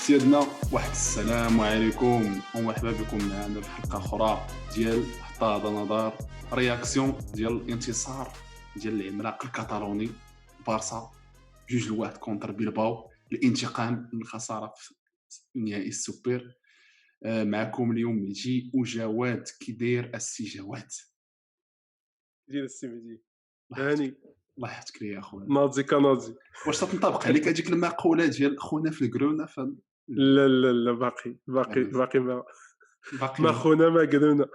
سيادنا واحد السلام عليكم ومرحبا بكم معنا في حلقه اخرى ديال حتى هذا نظر رياكسيون ديال الانتصار ديال العملاق الكاتالوني بارسا 2-1 كونتر بيلباو الانتقام من الخساره في نهائي السوبر. معكم اليوم مجي وجواد. كي داير السي جواد؟ ديال السيميدي هاني الله يحفظك ليا اخويا. ناضي كناضي. واش تنطبق عليك هذيك المقوله ديال خونا في الكرونا لا لا لا باقي ما خونا ما قدرنا.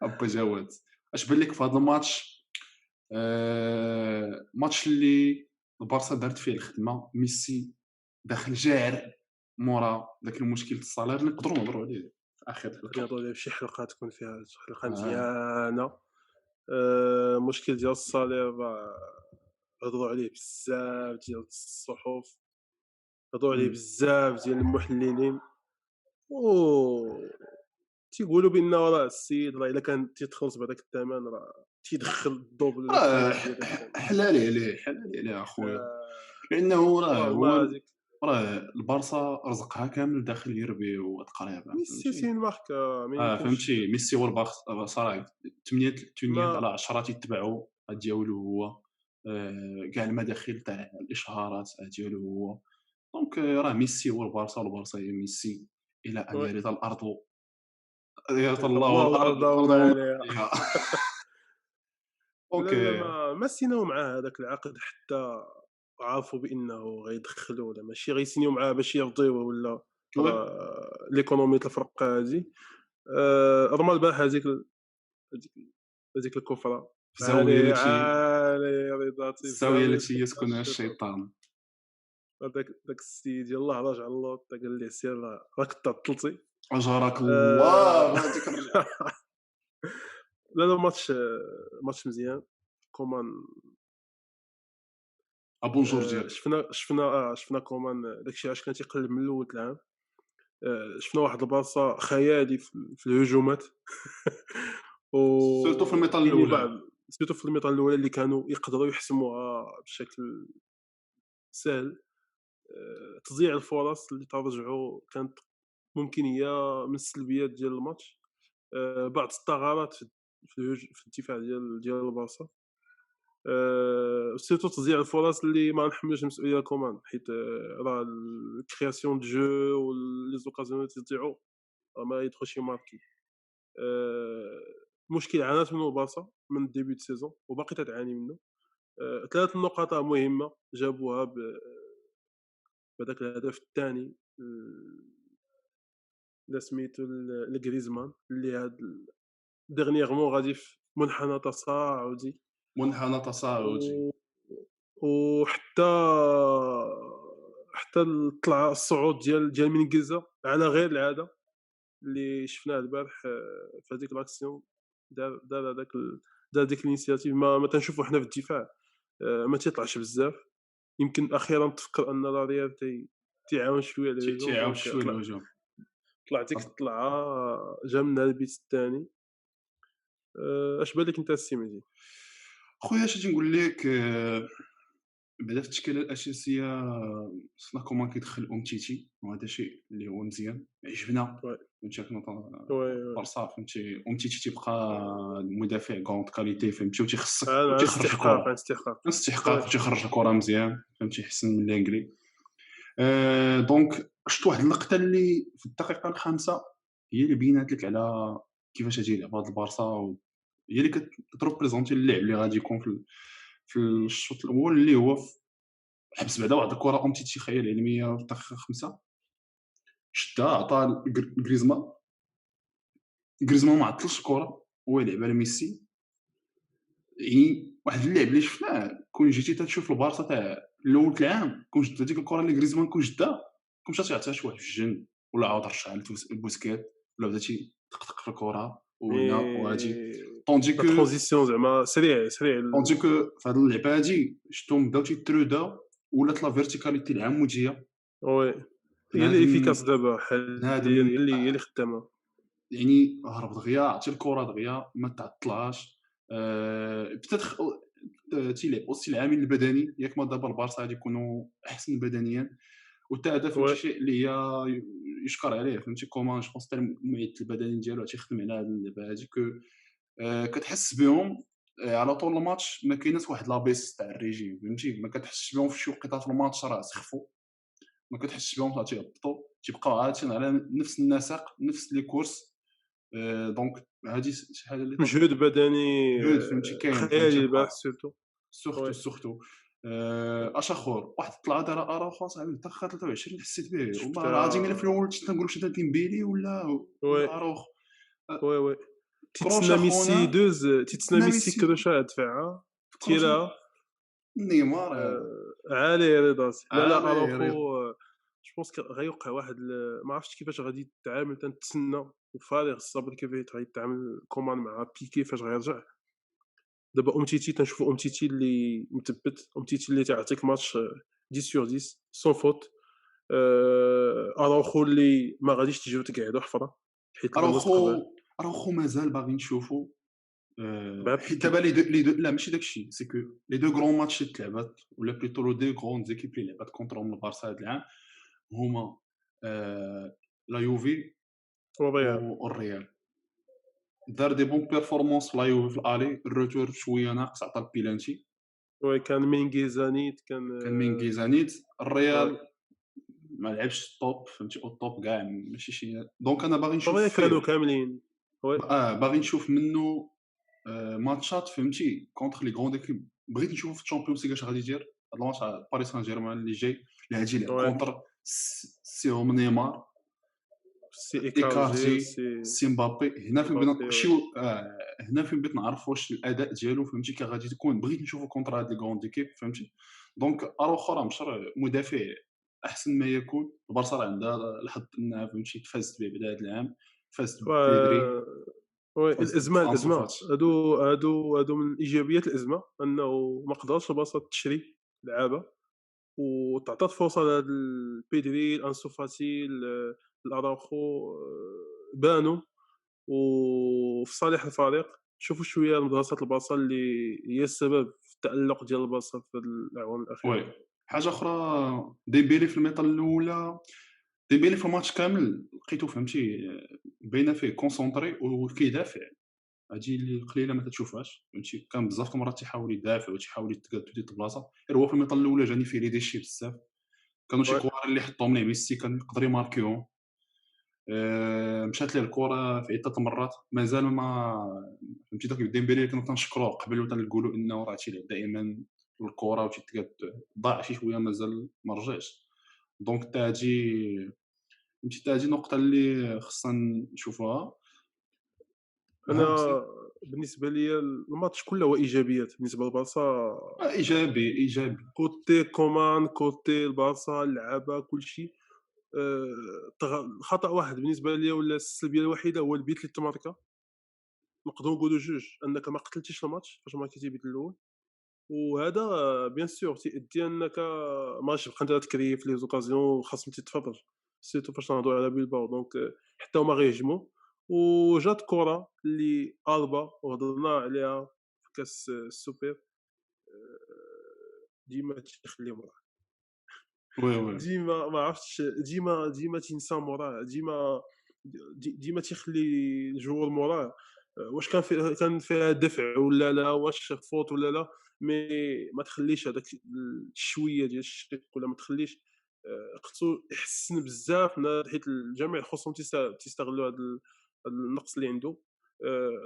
ابا جواد اش بان لك في هذا الماتش؟ ماتش اللي البارسا دارت فيه الخدمه، ميسي داخل جاعر مورا داك المشكل الصالير اللي نقدروا نهضروا عليه في اخر الحلقه. نهضروا على شي حلقه تكون فيها حلقه مزيانه. مشكل ديال الصالير هضروا عليه بزاف ديال الصحف، هضروا عليه بزاف ديال المحللين تيقولوا بان راه السيد راه الا كان تيتخلص بهذاك الثمن راه تيدخل الدوبل حلال عليه اخويا، لانه راه البارسا رزقها كامل داخل يربي وتقريبا ميسي سين ماركا فهمتي. ميسي هو البارسا راه 8 على 10 تيتبعوا ديالو هو، كاع المداخل تاع الاشهارات ديالو هو. دونك راه ميسي هو البارسا والبارسا هي ميسي الى ان يرث الارض يرث الله والارض عليها. اوكي ما سيناو معاه هذاك العقد حتى عارفوا بانه غيدخلوا ولا ماشي غيسينيو معاه باش يرضيوه ولا ليكونومي الفرق هذه. رمى البارح هذيك الكفره زاويه عالي رضاتي الزاويه التي يسكنها الشيطان. داك السيد يلاه راجع الله قال لي سير راك تعطلتي اجرك الله هذيك الرجعه. لا ماتش مزيان. كومان بونجور ديال شفنا كومان داكشي علاش كان تيقلب من الاول العام. شفنا واحد البلاصه خيالي في الهجومات سيرتو في الميطال الاولى، سيرتو في الميطال الاولى اللي كانوا يقدروا يحسموها بشكل سهل. تضييع الفرص اللي ترجعوا كانت ممكن هي من السلبيات ديال الماتش. بعض الثغرات في الدفاع ديال البارسا. سيرتو تضييع الفرص اللي ما نحملوش المسؤوليه كومان، حيت راه الكرياسيون دو جو ولي زوكازيون تضيعوا ما يدخلش ماركي. مشكل عانات منه البارسا من ديبي دو سيزون وباقي تتعاني منه. 3 نقاط مهمه جابوها بهذاك الهدف الثاني لا سميتو لغريزمان اللي هاد ديرنييرمون غادي في منحنى تصاعدي وحتى طلع الصعود ديال مينغيزا على غير العاده اللي شفناه البارح في هذيك الاكسيون. دار ديك الانيشياتيف ما تنشوفوا حنا في الدفاع ما تيطلعش بزاف. يمكن اخيرا تفكر ان لا ريال تيعاون شويه الهجوم. طلع ديك الطلعه جا منها البيت الثاني. اش بالك انت السيميدي؟ خويا اش نقول لك، بعدا في التشكيله الاساسيه صنا كومان كيدخل امتيتي وهذا شيء اللي هو مزيان عجبنا. فهمتي بارسا فهمتي امتيتي تيبقى مدافع كونط كاليتي فهمتي وتيخصك استحقاق تيخرج الكره مزيان فهمتي يحسن من الانجلي. دونك شفت واحد اللقطه اللي في الدقيقه الخامسه هي اللي بينات لك على كيفاش غادي يلعب هذا البارسا، هي اللي كتريبريزونتي اللعب اللي غادي يكون في الشوط الاول اللي هو حبس بعدا واحد الكره امتيتي خيال علميه في الدقيقه 5 شدها عطا غريزمان ما عطلش الكره هو يلعب على ميسي. يعني واحد اللعب اللي شفناه كون جيتي تشوف البارسا تاع الاول العام كون جدا ديك الكره اللي غريزمان كون جدا كون مشى تعطيها شي واحد في الجن ولا عاود رشها لبوسكيت ولا بداتي تقطق في الكره وهنا وهادي طوندي كو ترانزيسيون زعما سريع طوندي كو في هاد اللعبه هادي شفتهم بداو تيتروداو ولات لا فيرتيكاليتي العموديه وي هي اللي افيكاس دابا هي اللي خدامه. يعني هرب دغيا عطي الكره دغيا ما تعطلهاش. بتاتخ تيلعب اوسي العامل البدني، ياك ما دابا البارسا غادي يكونوا احسن بدنيا، وحتى هذا فهمتي Ouais. شيء اللي هي يشكر عليه فهمتي. كومان جو بونس حتى المعد البدني ديالو تيخدم على هاد اللعبه هادي كو كتحس بهم على طول الماتش، ما كايناش واحد لابيس تاع الريجيم فهمتي، ما كتحسش بهم في شي وقيته في الماتش راه سخفوا، ما كتحسش بهم صافي تيهبطوا، تيبقاو عايشين على نفس النسق نفس لي كورس. دونك هادي شي حاجه اللي مجهود بدني جهد فهمتي كاين خيالي فهمتي البارح بقى. سيرتو. سورتو Ouais. سورتو اش اخر واحد الطلعه دار اراوخو صاحبي الدقيقه 23 حسيت به والله العظيم الا في شفتها. الاول كنت كنقول شتا ديمبيلي ولا Ouais. اراوخو. Ouais. Ouais. كروش تيتسنى ميسي اخونا دوز، تيتسنى تسنى ميسي ميسي كروشا دفعها كروش تيرا. نيمار هذا عالي رضاسي. لا لا عالي اراوخو ريض. جو بونس غيوقع واحد ما عرفتش كيفاش غادي يتعامل، تنتسنى وفارغ الصبر كيفاش غادي يتعامل كومان مع بيكي فاش غيرجع. دابا امتيتي تنشوفو امتيتي اللي مثبت، امتيتي اللي تيعطيك ماتش 10 sur 10 سون فوت. اراوخو اللي ما غاديش تجيو تقعدو حفره حيت اراوخو المستقبل اراوخو مازال باغي نشوفو. مع حيت بيكي. دابا لي دو لا ماشي داكشي، سي كو لي دو غرون ماتش اللي تلعبات ولا بليتو لو دو غرون زيكيب اللي لعبات كونترهم البارسا هاد العام هما لا يوفي وريال. والريال. دار دي بون بيرفورمانس في لا يوفي في الالي، الروتور شويه ناقص عطى البيلانتي، وي كان مينغيزانيت كان كان من كيزانيت. وي. الريال ما لعبش الطوب فهمتي، او الطوب كاع ماشي شي. دونك انا باغي نشوف وريال كانوا فيه كاملين. وي. باغي نشوف منه ماتشات فهمتي كونتر لي غروند ايكيب. بغيت نشوف في الشامبيونز ليغ اش غادي يدير هاد الماتش على باريس سان جيرمان اللي جاي، اللي غادي يلعب وي كونتر سيهم نيمار، سي ايكارجي ايكارتي، سي سي مبابي. هنا فين بغيت مبابي. وي. شي هنا فين بغيت نعرف واش الاداء ديالو فهمتي كي غادي تكون. بغيت نشوفو كونتر هاد لي غروند ايكيب فهمتي. دونك اروخو راه مشى مدافع احسن ما يكون. البارسا راه عندها الحظ انها فهمتي تفازت به بعد هذا العام، فازت و ببيدري، وي فازت بانسو الازمه فاتي. هادو من ايجابيات الازمه انه ما قدرش البلاصه تشري لعابه، وتعطات فرصه لهاد البيدري الانسو فاتي الاراوخو بانوا وفي صالح الفريق. شوفوا شويه مدرسه البلاصه اللي هي السبب في التالق ديال البلاصه في هاد الاعوام الاخيره. وي حاجه اخرى، ديمبيلي في الميطه الاولى، ديمبيلي في الماتش كامل لقيتو فهمتي باينه فيه كونسونطري وكيدافع. هادي اللي قليله ما تتشوفهاش فهمتي. كان بزاف المرات تيحاول يدافع وتيحاول يتقاد ديال البلاصه، غير هو في الميطه الاولى جاني فيه ريديشي بزاف. كانوا شي وي. كوار اللي حطهم ليه ميسي كان يقدر يماركيهم. مشات ليه الكره في عده مرات مازال ما فهمتي. داك ديمبيلي اللي كنا تنشكروه قبل وتنقولوا انه راه تيلعب دائما الكره وتيتقاد، ضاع شي شويه مازال ما رجعش. دونك حتى هادي فهمتي، حتى هادي نقطه اللي خصنا نشوفوها. انا سير. بالنسبه لي الماتش كله هو ايجابيات بالنسبه للبارسا. ايجابي ايجابي. كوتي كومان كوتي البارسا اللعابه كلشي. خطا واحد بالنسبه لي ولا السلبيه الوحيده هو البيت اللي تماركا. نقدروا نقولوا جوج انك ما قتلتيش الماتش فاش ماركتي البيت الاول، وهذا بيان سور تيأدي انك ما تبقى انت تكري في لي زوكازيون خاصك تتفرج سيرتو فاش نهضروا على بيلباو. دونك حتى هما غيهجموا. وجات كره اللي البا وهضرنا عليها في كاس السوبر. ديما تيخلي مراه، وي وي ديما ما عرفتش، ديما تينسى مراه، ديما تيخلي الجوار مراه. واش كان فيها دفع ولا لا، واش فوت ولا لا، مي ما تخليش هذاك الشويه ديال الشك ولا ما تخليش. خصو يحسن بزاف حيت الجميع خصهم تيستغلوا هذا النقص اللي عنده.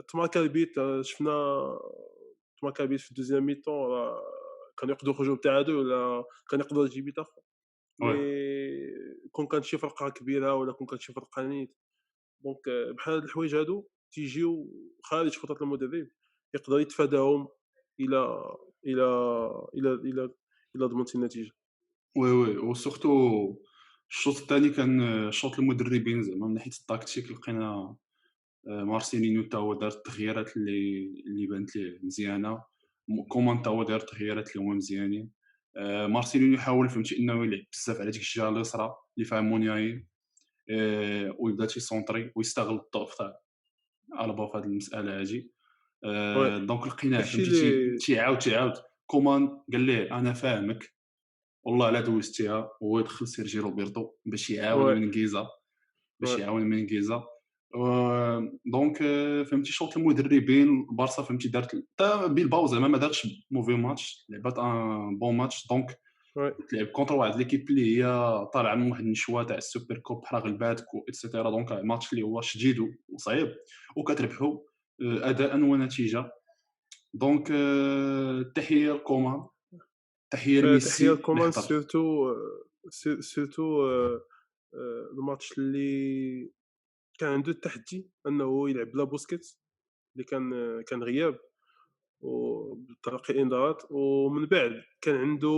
تماركا البيت شفنا تماركا البيت في الدوزيام ميتون راه كان يقدروا يخرجوا بالتعادل ولا كان يقدر يجيب بيت اخر. مي وي كون كانت شي فرقه كبيره ولا كون كانت شي فرقه نيت، دونك بحال هاد الحوايج هادو تيجيو خارج خطط المدرب، يقدر يتفاداهم الى الى الى ضمنتي النتيجه. وي وي وسورتو الشوط الثاني كان شوط المدربين زعما من ناحيه التكتيك. لقينا مارسيلينيو حتى هو دار التغييرات اللي بانت ليه مزيانه. كومان حتى هو دار التغييرات اللي هما مزيانين. مارسيلينيو حاول فهمتي انه يلعب بزاف على ديك الجهه اليسرى اللي فيها مونياي، ويبدا تيسونطري ويستغل الضعف تاع البا في هذه المساله هذه. وي دونك لقيناه داكشي فهمتي اللي تيعاود كومان قال ليه انا فاهمك والله لا دوزتيها، وهو يدخل سيرجي روبرتو باش يعاون وي من كيزا باش وي يعاون من كيزا. دونك فهمتي شوط المدربين بارسا فهمتي دارت حتى بيلباو زعما ما دارش موفي ماتش، لعبات ان بون ماتش. دونك وي تلعب كونتر واحد ليكيب اللي هي طالعه من واحد النشوه تاع السوبر كوب بحال غلباتك و اكسيتيرا. دونك ماتش اللي هو شديد وصعيب وكتربحوا اداء ونتيجه. دونك تحيه لكومان، تحيه تحية لميسي اللي لكومان حضر. سيرتو الماتش اللي كان عنده التحدي أنه يلعب بلا بوسكيتس اللي كان غياب وبتلقي إنذارات، ومن بعد كان عنده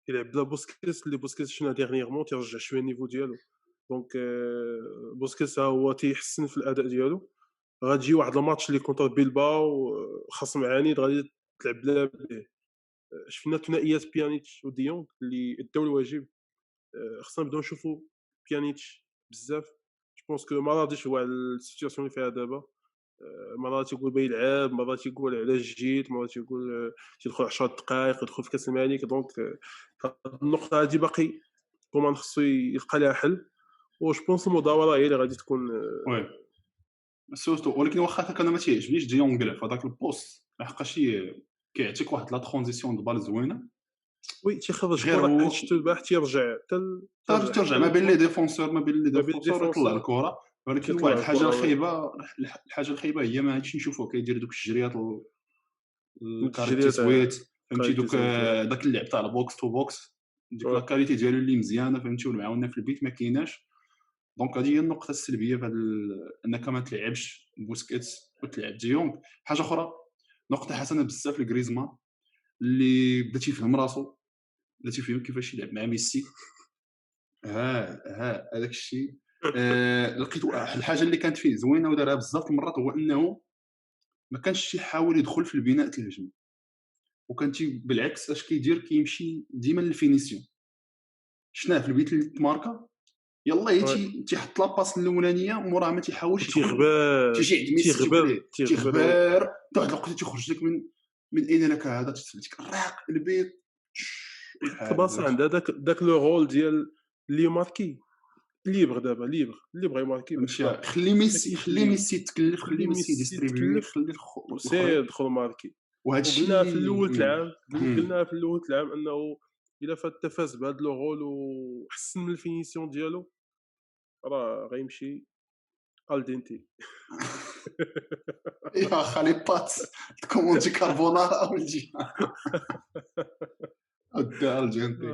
يلعب بلا بوسكيتس اللي بوسكيتس شفنا ديغنيغمون تيرجع شويه النيفو ديالو. دونك بوسكيتس ها هو تيحسن في الاداء ديالو. غتجي واحد الماتش اللي كونتر بيلباو خصم عنيد غادي تلعب بلا بيه. شفنا ثنائيات بيانيتش وديونغ اللي اداو الواجب. خصنا نبداو نشوفوا بيانيتش بزاف. جو بونس كو ما غاديش هو على السيتوياسيون اللي فيها دابا. مرات يقول بغا يلعب، مرات يقول علاش جيت، مرات يقول تيدخل 10 دقائق يدخل في كاس الملك. دونك هاد النقطه هادي باقي كومان خصو يلقى لها حل. واش بونس المداوره هي اللي غادي تكون وي سورتو، ولكن واخا هكا انا ما تيعجبنيش ديونغ يلعب في هذاك البوست لحقاش كيعطيك واحد لا ترانزيسيون دو بال زوينه. وي تيخرج غير الكره هو شتو البارح تيرجع ترجع ما بين لي ديفونسور ما بين ويطلع الديفونسور الكره. ولكن واحد تيطلع الحاجه الكره. وي الخايبه، الحاجه الخايبه هي ما عادش نشوفوه كيدير دوك الجريات الكارتي التجريات سويت. فهمتي كاليتي دوك زوين ديالو. داك اللعب تاع البوكس تو بوكس، ديك لا وي كاليتي ديالو اللي مزيانه فهمتي، والمعاونه في البيت ما كايناش. دونك هذه هي النقطه السلبيه في هذا انك ما تلعبش بوسكيتس وتلعب ديونغ. حاجه اخرى، نقطه حسنه بزاف لغريزمان اللي بدا تيفهم راسو، بدا تيفهم كيفاش يلعب مع ميسي. هذاك الشيء. لقيت الحاجه اللي كانت فيه زوينه ودارها بزاف المرات هو انه ما كانش تيحاول يدخل في البناء الهجمي، وكان بالعكس اش كيدير كيمشي ديما للفينيسيون. شفناه في البيت اللي تماركا، يلا وي تيحط لاباس الاولانيه وموراه ما تيحاولش يدخل. تيغبر تيجي عند ميسي تيقول ليه تيغبر. وي تيغبر، حتى واحد الوقت تيخرج لك من اين لك هذا، تسمعك الراق البيت الباص عندها داك لو رول ديال لي ماركي ليبر. دابا ليبر اللي بغى يماركي باش خلي ميسي يتكلف، خلي ميسي ديستريبيوي، يتكلف خلي وسير الاخرين. دخل ماركي. وهذا وقلنا في الشيء الاول العام قلنا في الاول العام انه الا فاز بهذا لو رول وحسن من الفينيسيون ديالو راه غيمشي الدينتي. يا خالي بات كومونتي كاربونارا ولجي الارجنتين.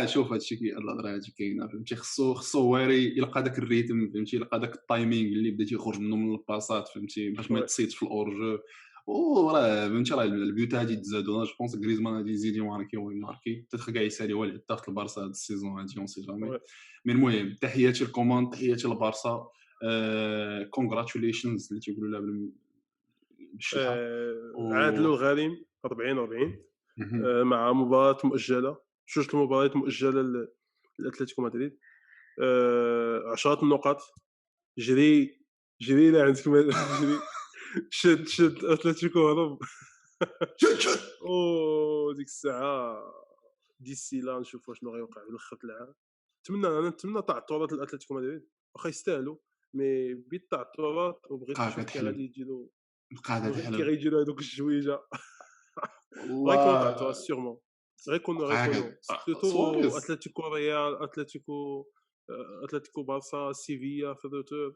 شوف هادشي الهضره هادي كاينه فهمتي. خصو هو يلقى داك الريتم فهمتي، يلقى داك التايمينغ اللي بدا تيخرج منه من الباسات فهمتي، باش ما تصيدش في الاورجو. وراه فهمتي راه البيوت هادي تزادوا. جو بونس غريزمان غادي يزيد يماركي ويماركي تدخل كاع يسالي هو اللي حتى في البارسا هاد السيزون هادي اون سي جامي. مي المهم تحياتي للكوماند، تحياتي للبارسا. كونغراتوليشنز اللي تيقولوا لها بالشلحه. عادلوا الغريم 40 مع مباراة مؤجلة، جوج المباريات مؤجلة لأتلتيكو مدريد. 10 النقاط. جري لا عندك جري شد أتلتيكو هرب. شد ديك الساعة ديسي لا نشوفوا شنو غيوقع في الاخر العام. نتمنى تعثرات الأتلتيكو مدريد واخا يستاهلوا، مي بيت تعثرات وبغيت نشوف كي غادي يجيو كي غيجيو هذوك الجويجه. غيكونوا تعثرات سيغمون، غيكونوا سيرتو اتلتيكو ريال، اتلتيكو بارسا، سيفيا في الروتور،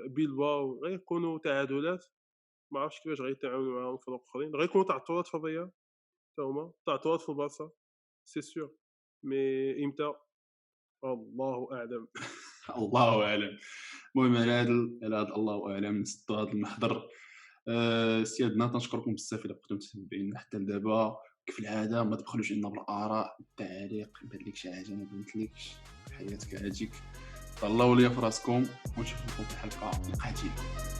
بيلباو غيكونوا تعادلات. ما عرفتش كيفاش غيتعاونوا معاهم فرق اخرين. غيكونوا تعثرات في الريال حتى هما، تعثرات في البارسا سي سيور، مي امتى الله اعلم. الله اعلم. المهم على هذا الله اعلم نسدوا هذا المحضر. سيادنا تنشكركم بزاف الا كنتم متابعين حتى لدابا. كيف العاده ما تبخلوش علينا بالاراء، التعليق، بان لك شي حاجه ما بانتلكش حياتك عاجيك. تهلاو ليا في راسكم ونشوفكم في الحلقه القادمه.